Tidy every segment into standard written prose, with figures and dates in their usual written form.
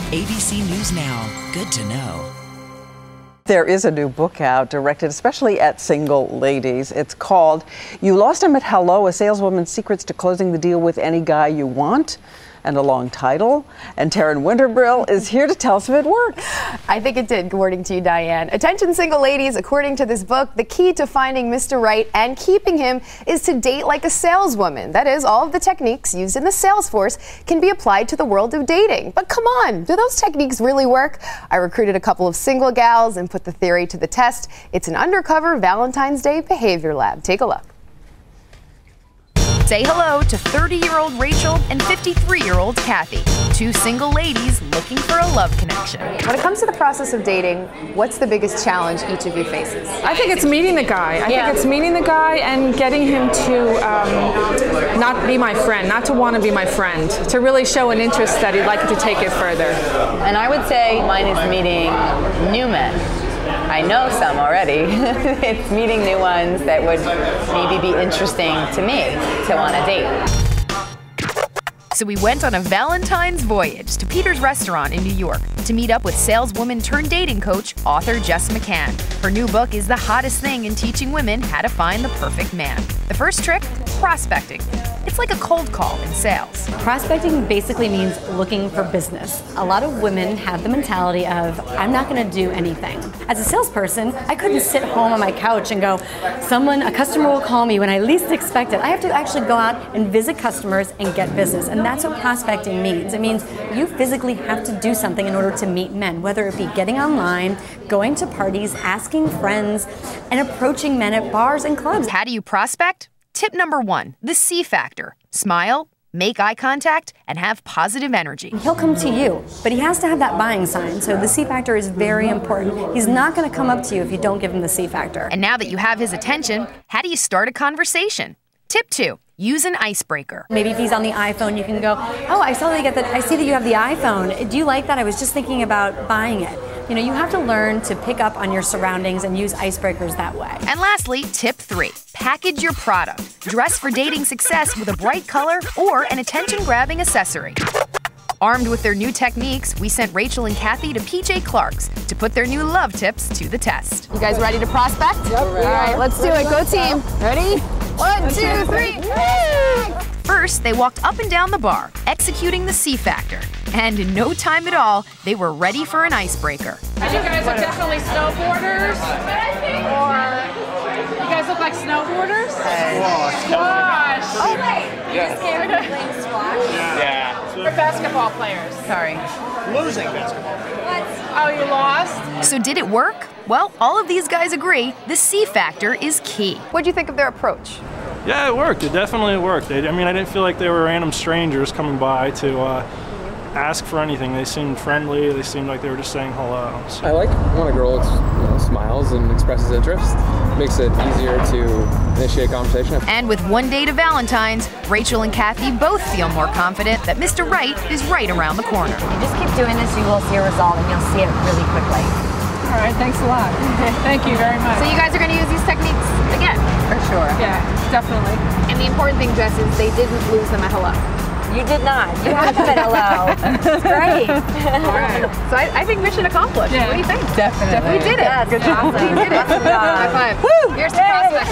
ABC News Now. Good to know. There is a new book out directed especially at single ladies. It's called You Lost Him at Hello, A Saleswoman's Secrets to Closing the Deal with Any Guy You Want, and a long title. And Taryn Winterbrill is here to tell us if it works. I think it did, according to you, Diane. Attention single ladies, according to this book, the key to finding Mr. Right and keeping him is to date like a saleswoman. That is, all of the techniques used in the sales force can be applied to the world of dating. But come on, do those techniques really work? I recruited a couple of single gals and put the theory to the test. It's an undercover Valentine's Day behavior lab. Take a look. Say hello to 30-year-old Rachel and 53-year-old Kathy, two single ladies looking for a love connection. When it comes to the process of dating, what's the biggest challenge each of you faces? I think it's meeting the guy. I think it's meeting the guy and getting him to not be my friend, not to want to be my friend, to really show an interest that he'd like to take it further. And I would say mine is meeting new men. I know some already. It's meeting new ones that would maybe be interesting to me to want to date. So we went on a Valentine's voyage to Peter's Restaurant in New York to meet up with saleswoman turned dating coach, author Jess McCann. Her new book is the hottest thing in teaching women how to find the perfect man. The first trick, prospecting. It's like a cold call in sales. Prospecting basically means looking for business. A lot of women have the mentality of, I'm not going to do anything. As a salesperson, I couldn't sit home on my couch and go, a customer will call me when I least expect it. I have to actually go out and visit customers and get business. And that's what prospecting means. It means you physically have to do something in order to meet men, whether it be getting online, going to parties, asking friends, and approaching men at bars and clubs. How do you prospect? Tip number 1, the C factor. Smile, make eye contact, and have positive energy. He'll come to you, but he has to have that buying sign. So the C factor is very important. He's not going to come up to you if you don't give him the C factor. And now that you have his attention, how do you start a conversation? Tip 2, use an icebreaker. Maybe if he's on the iPhone, you can go, oh, I see that you have the iPhone. Do you like that? I was just thinking about buying it. You know, you have to learn to pick up on your surroundings and use icebreakers that way. And lastly, tip 3, package your product. Dress for dating success with a bright color or an attention-grabbing accessory. Armed with their new techniques, we sent Rachel and Kathy to PJ Clark's to put their new love tips to the test. You guys ready to prospect? Yep. All right, let's do it. Go team. Ready? 1, 2, 3. First, they walked up and down the bar, executing the C factor. And in no time at all, they were ready for an icebreaker. You guys are definitely snowboarders, or you guys look like snowboarders? Squash. Oh, wait. You just came in playing squash? Yeah. We're basketball players. Sorry. Losing basketball. What? Oh, you lost? So did it work? Well, all of these guys agree the C factor is key. What'd you think of their approach? Yeah, it worked. It definitely worked. I mean, I didn't feel like they were random strangers coming by to ask for anything. They seemed friendly. They seemed like they were just saying hello. So. I like when a girl smiles and expresses interest. Makes it easier to initiate conversation. And with one day to Valentine's, Rachel and Kathy both feel more confident that Mr. Right is right around the corner. Just keep doing this, you will see a result, and you'll see it really quickly. All right, thanks a lot. Thank you very much. So you guys are going to use these techniques again? For sure. Yeah, definitely. And the important thing, Jess, is they didn't lose them at hello. You did not. You have them at hello. It's great. All right. So I think mission accomplished. Yeah. What do you think? Definitely. We did it. Yes, Good job. awesome. We did it. High five. Woo! Here's the prospect.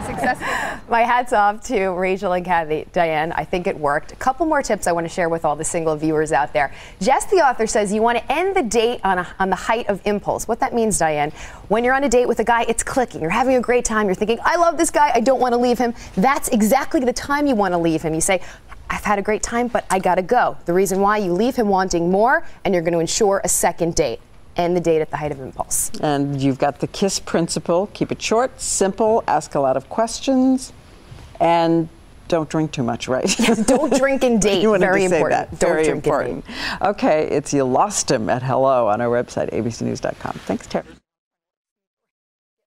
Successful. My hat's off to Rachel and Kathy. Diane, I think it worked. A couple more tips I want to share with all the single viewers out there. Jess, the author, says you want to end the date on the height of impulse. What that means, Diane, when you're on a date with a guy, it's clicking. You're having a great time. You're thinking, I love this guy. I don't want to leave him. That's exactly the time you want to leave him. You say, I've had a great time, but I got to go. The reason why, you leave him wanting more, and you're going to ensure a second date. End the date at the height of impulse. And you've got the KISS principle. Keep it short, simple, ask a lot of questions, and don't drink too much, right? Yes, don't drink and date. You wanted Very to say important. that. Don't Very drink important. And date. Okay, it's You Lost Him at Hello on our website, abcnews.com. Thanks, Terry.